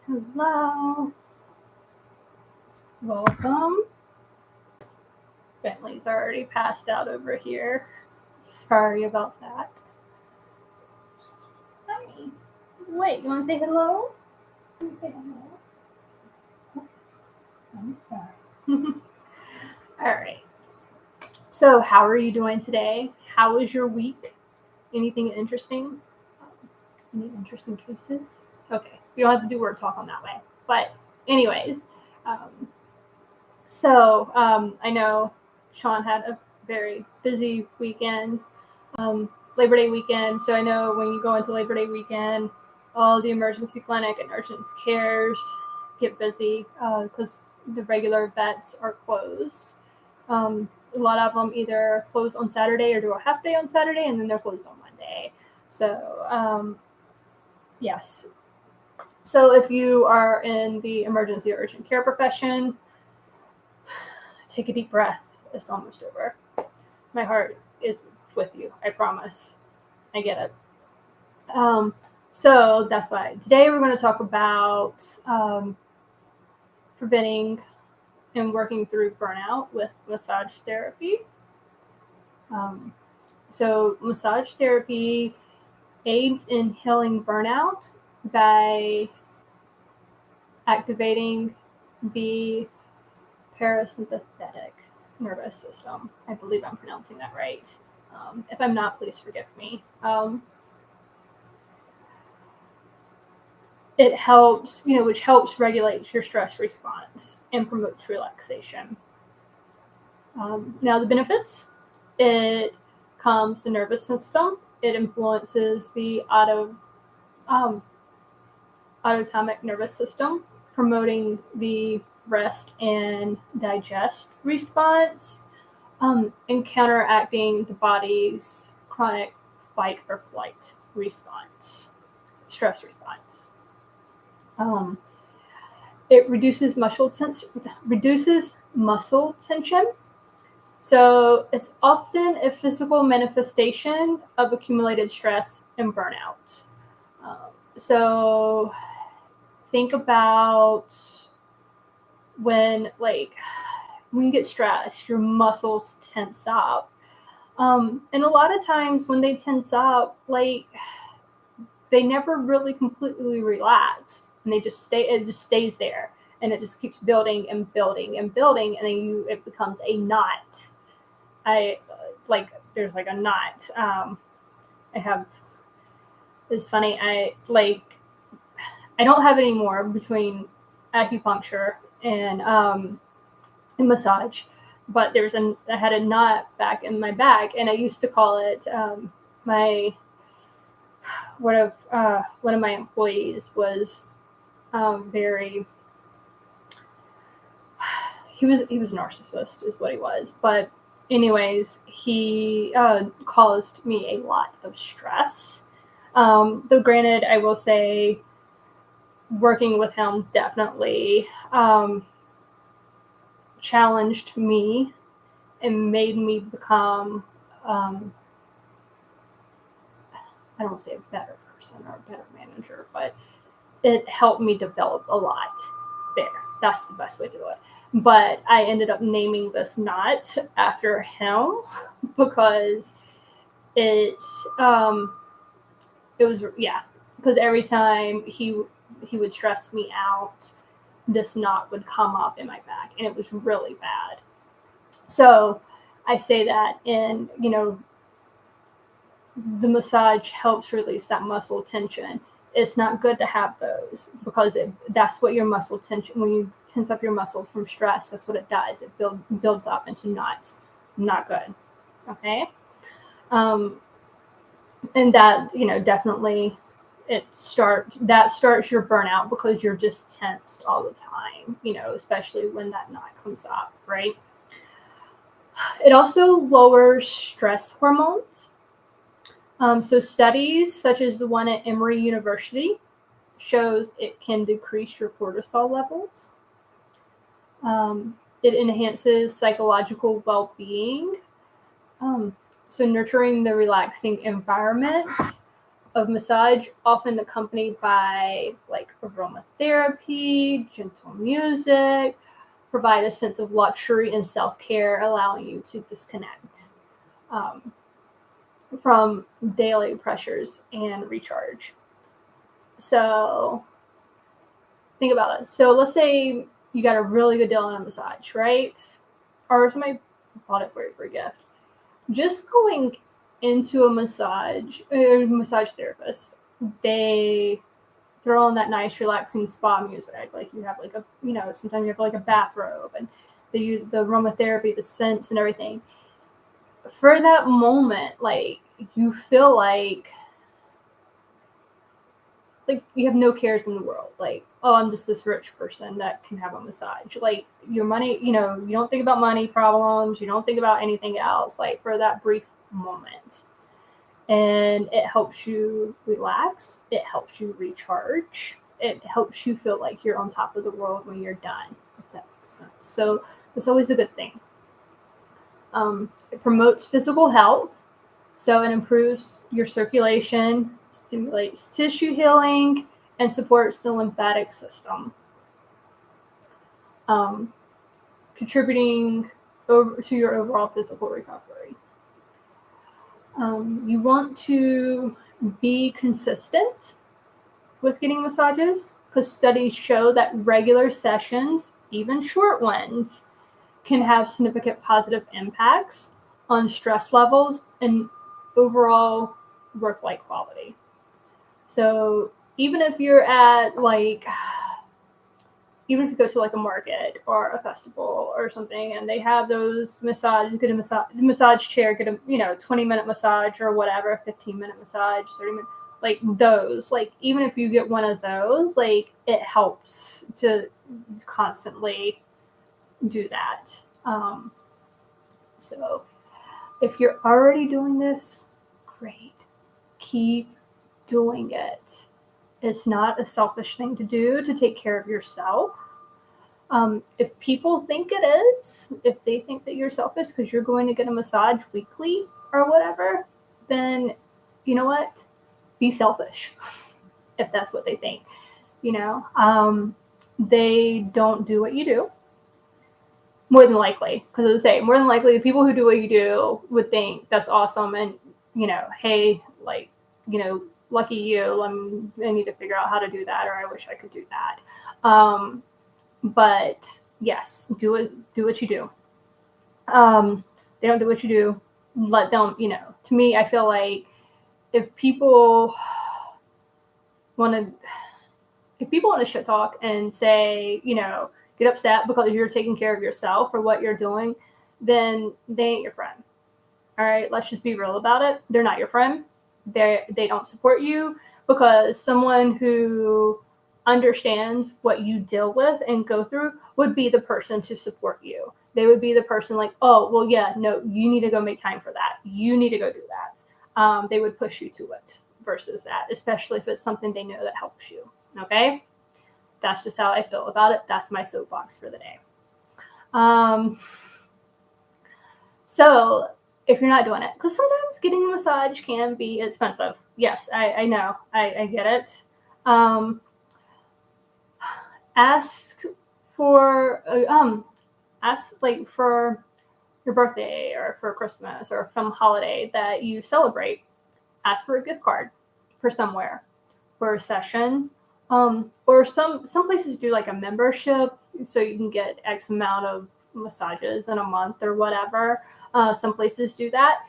Hello. Welcome. Bentley's already passed out over here. Sorry about that. Hi. Wait, you want to say hello? You want to say hello? I'm sorry. All right. So, how are you doing today? How was your week? Anything interesting? Any interesting cases? Okay. You don't have to do word talk on that way. But, anyways, I know Sean had a very busy weekend, Labor Day weekend. So I know when you go into Labor Day weekend, all the emergency clinic and urgent cares get busy because the regular vets are closed. A lot of them either close on Saturday or do a half day on Saturday, and then they're closed on Monday. So, yes. So if you are in the emergency or urgent care profession, take a deep breath. It's almost over. My heart is with you. I promise. I get it. So that's why today we're going to talk about preventing and working through burnout with massage therapy. So massage therapy aids in healing burnout by activating the parasympathetic nervous system. I believe I'm pronouncing that right. If I'm not, please forgive me. It helps, which helps regulate your stress response and promotes relaxation. Now the benefits, it calms the nervous system. It influences the autonomic nervous system, promoting the rest and digest response, and counteracting the body's chronic fight or flight response, stress response. It reduces muscle tension. So it's often a physical manifestation of accumulated stress and burnout. So think about when you get stressed, your muscles tense up. And a lot of times when they tense up, they never really completely relax, and it just stays there, and it just keeps building and building and building, and then it becomes a knot. There's a knot. It's funny. I don't have any more between acupuncture and massage, but I had a knot back in my back, and I used to call it one of my employees was he was a narcissist is what he was, but anyways, he caused me a lot of stress. Though granted, I will say working with him definitely challenged me and made me become I don't want to say a better person or a better manager, but it helped me develop a lot there. That's the best way to do it. But I ended up naming this knot after him because it was, because every time he would stress me out, this knot would come up in my back, and it was really bad. So I say that in, the massage helps release that muscle tension. It's not good to have those because that's what your muscle tension, when you tense up your muscle from stress, that's what it does. It builds up into knots. Not good. Okay. And that, definitely starts your burnout because you're just tensed all the time, especially when that knot comes up, right? It also lowers stress hormones. So studies such as the one at Emory University shows it can decrease your cortisol levels. It enhances psychological well-being. So nurturing the relaxing environment of massage, often accompanied by like aromatherapy, gentle music, provide a sense of luxury and self-care, allowing you to disconnect from daily pressures and recharge. So think about it. So let's say you got a really good deal on a massage, right? Or somebody bought it for you for a gift. Just going into a massage therapist, they throw on that nice relaxing spa music. Like you have like a, sometimes you have like a bathrobe and they use the aromatherapy, the scents and everything. For that moment, like you feel like you have no cares in the world. Like, oh, I'm just this rich person that can have a massage. Like your money, you don't think about money problems. You don't think about anything else, like for that brief moment. And it helps you relax. It helps you recharge. It helps you feel like you're on top of the world when you're done, if that makes sense. So it's always a good thing. It promotes physical health. So it improves your circulation, stimulates tissue healing, and supports the lymphatic system, contributing to your overall physical recovery. You want to be consistent with getting massages because studies show that regular sessions, even short ones, can have significant positive impacts on stress levels and overall work-life quality. So even if you're at even if you go to like a market or a festival or something and they have those massages, get a massage chair, get a 20-minute massage or whatever, 15-minute massage, 30-minute, like those, like even if you get one of those, like it helps to constantly do that. So if you're already doing this, great. Keep doing it. It's not a selfish thing to do to take care of yourself. If people think it is, if they think that you're selfish because you're going to get a massage weekly or whatever, then you know what? Be selfish if that's what they think. They don't do what you do. More than likely, because as I say, more than likely, the people who do what you do would think that's awesome, and hey, lucky you. I need to figure out how to do that, or I wish I could do that. But yes, do what you do. They don't do what you do. Let them. To me, I feel like if people want to shit talk and say, get upset because you're taking care of yourself or what you're doing, then they ain't your friend. All right, let's just be real about it. They're not your friend. They don't support you, because someone who understands what you deal with and go through would be the person to support you. They would be the person like, oh, well, yeah, no, you need to go make time for that. You need to go do that. They would push you to it versus that, especially if it's something they know that helps you. Okay? That's just how I feel about it. That's my soapbox for the day. So if you're not doing it, because sometimes getting a massage can be expensive. Yes, I know. I get it. Ask for your birthday or for Christmas or some holiday that you celebrate. Ask for a gift card for somewhere, for a session. Or some places do like a membership, so you can get X amount of massages in a month or whatever. Some places do that.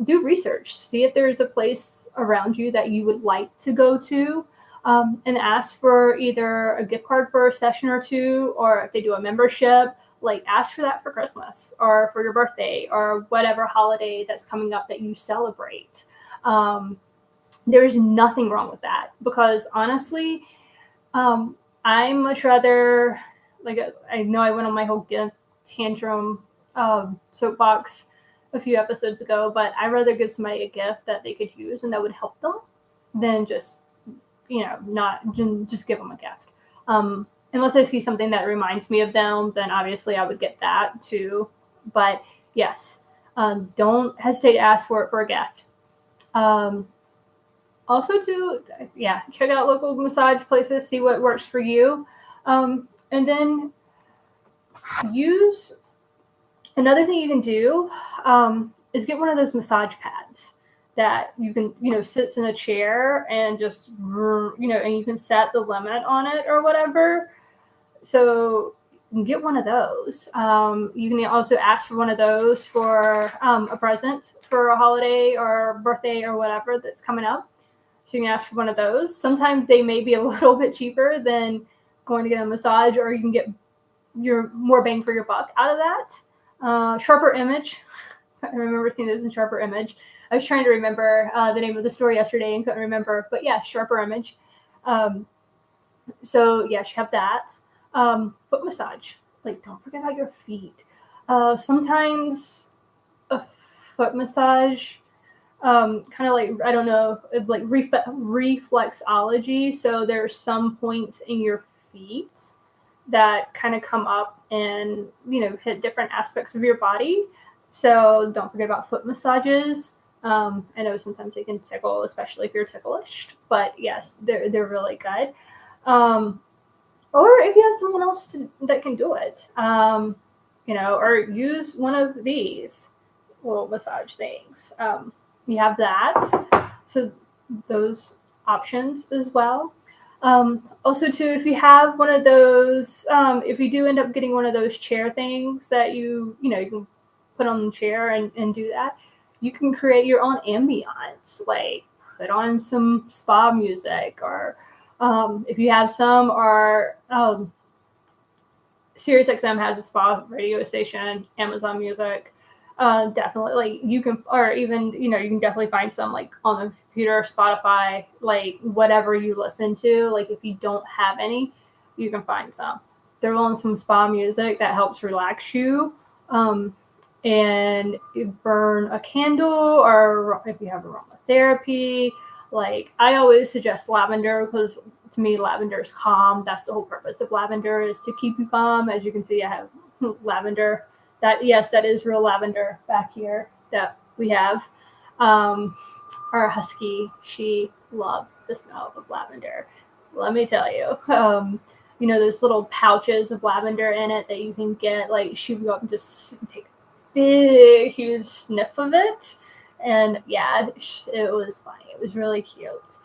Do research. See if there's a place around you that you would like to go to, and ask for either a gift card for a session or two, or if they do a membership, like ask for that for Christmas or for your birthday or whatever holiday that's coming up that you celebrate. There's nothing wrong with that, because honestly, I much rather, I know I went on my whole gift tantrum soapbox a few episodes ago, but I'd rather give somebody a gift that they could use and that would help them than just, not just give them a gift. Unless I see something that reminds me of them, then obviously I would get that too. But yes, don't hesitate to ask for it for a gift. Also to, check out local massage places, see what works for you. And then another thing you can do is get one of those massage pads that you can, sits in a chair and just, and you can set the limit on it or whatever. So you can get one of those. You can also ask for one of those for a present for a holiday or birthday or whatever that's coming up. So you can ask for one of those. Sometimes they may be a little bit cheaper than going to get a massage, or you can get your more bang for your buck out of that. Sharper Image. I remember seeing this in Sharper Image. I was trying to remember the name of the store yesterday and couldn't remember. But yeah, Sharper Image. So yeah, you have that. Foot massage. Like, don't forget about your feet. Sometimes a foot massage, kind of like, I don't know, like reflexology. So there's some points in your feet that kind of come up and, hit different aspects of your body. So don't forget about foot massages. I know sometimes they can tickle, especially if you're ticklish, but yes, they're really good. Or if you have someone else that can do it, or use one of these little massage things. You have that. So those options as well. Also, too, if you have one of those, if you do end up getting one of those chair things that you can put on the chair and do that, you can create your own ambience, like put on some spa music, or if you have some, or SiriusXM has a spa radio station, Amazon Music, definitely, like you can, or even, you can definitely find some like on the computer, Spotify, like whatever you listen to. Like if you don't have any, you can find some. They're on some spa music that helps relax you. And you burn a candle, or if you have aromatherapy, like I always suggest lavender, because to me, lavender is calm. That's the whole purpose of lavender, is to keep you calm. As you can see, I have lavender. That is real lavender back here that we have. Our husky, she loved the smell of lavender. Let me tell you. There's little pouches of lavender in it that you can get. Like she would go up and just take a big, huge sniff of it. And yeah, it was funny. It was really cute.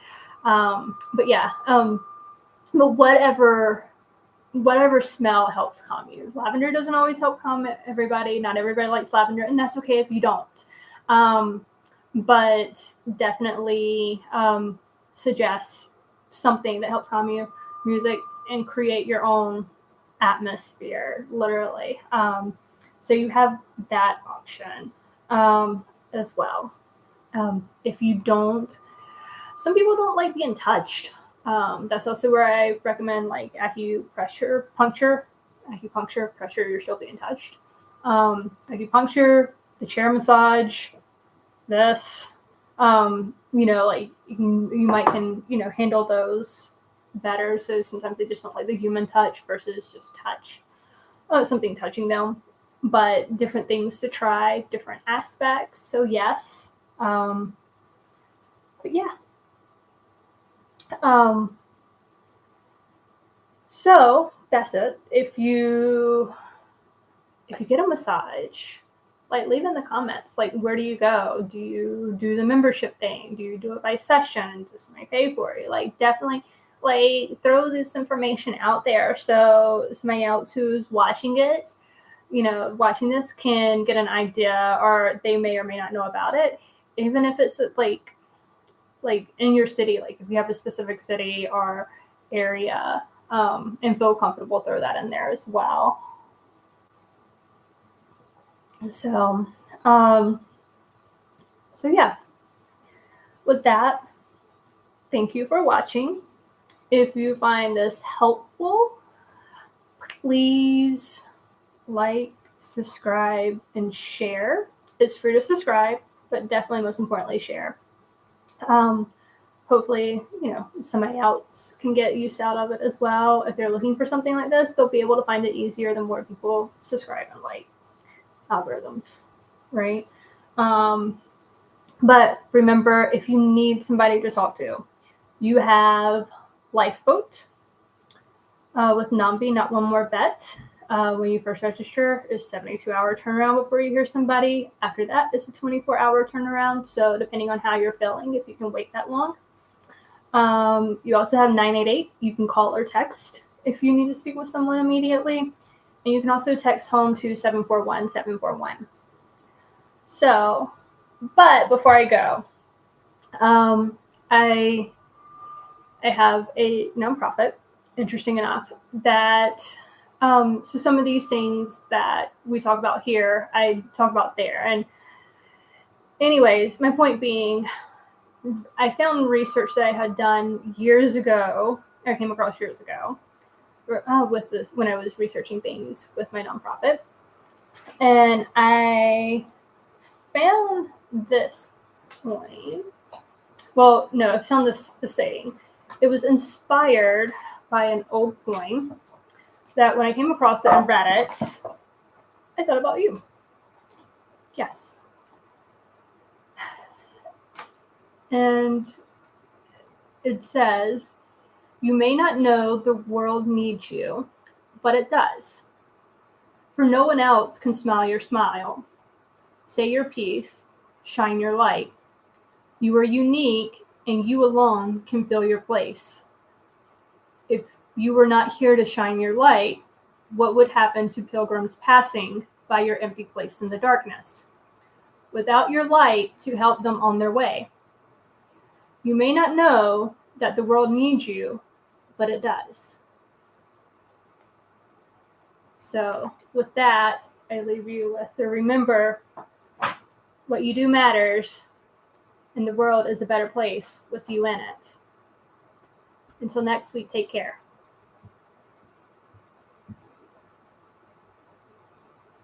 But yeah, but whatever smell helps calm you. Lavender doesn't always help calm everybody. Not everybody likes lavender, and that's okay if you don't. But definitely suggest something that helps calm you, music, and create your own atmosphere, literally. So you have that option as well. If you don't, some people don't like being touched. That's also where I recommend like acupuncture, pressure, you're still being touched. Acupuncture, the chair massage, this, like you might can, handle those better. So sometimes they just don't like the human touch versus just touch. Something touching them, but different things to try, different aspects. So yes. But yeah. So that's it. If you get a massage, like leave in the comments, like where do you go? Do you do the membership thing? Do you do it by session? Does somebody pay for you? Like definitely like throw this information out there so somebody else who's watching it, watching this can get an idea, or they may or may not know about it. Even if it's like in your city, like if you have a specific city or area, and feel comfortable, throw that in there as well. So yeah, with that, thank you for watching. If you find this helpful, please like, subscribe, and share. It's free to subscribe, but definitely most importantly, share. Hopefully, somebody else can get use out of it as well. If they're looking for something like this, they'll be able to find it easier the more people subscribe and like algorithms, right? But remember, if you need somebody to talk to, you have Lifeboat with NOMV, Not One More Vet. When you first register, is 72-hour turnaround before you hear somebody. After that, it's a 24-hour turnaround. So depending on how you're feeling, if you can wait that long. You also have 988. You can call or text if you need to speak with someone immediately. And you can also text home to 741-741. So, but before I go, I have a nonprofit, interesting enough, that so some of these things that we talk about here, I talk about there. And anyways, my point being, I found research that I had done years ago, I came across years ago, with this when I was researching things with my nonprofit. And I found this point. Well, no, I found the saying. It was inspired by an old poem that when I came across it and read it, I thought about you. Yes. And it says, "You may not know the world needs you, but it does. For no one else can smile your smile. Say your piece, shine your light. You are unique, and you alone can fill your place. If you were not here to shine your light, what would happen to pilgrims passing by your empty place in the darkness? Without your light to help them on their way. You may not know that the world needs you, but it does." So with that, I leave you with the remember, what you do matters, and the world is a better place with you in it. Until next week, take care.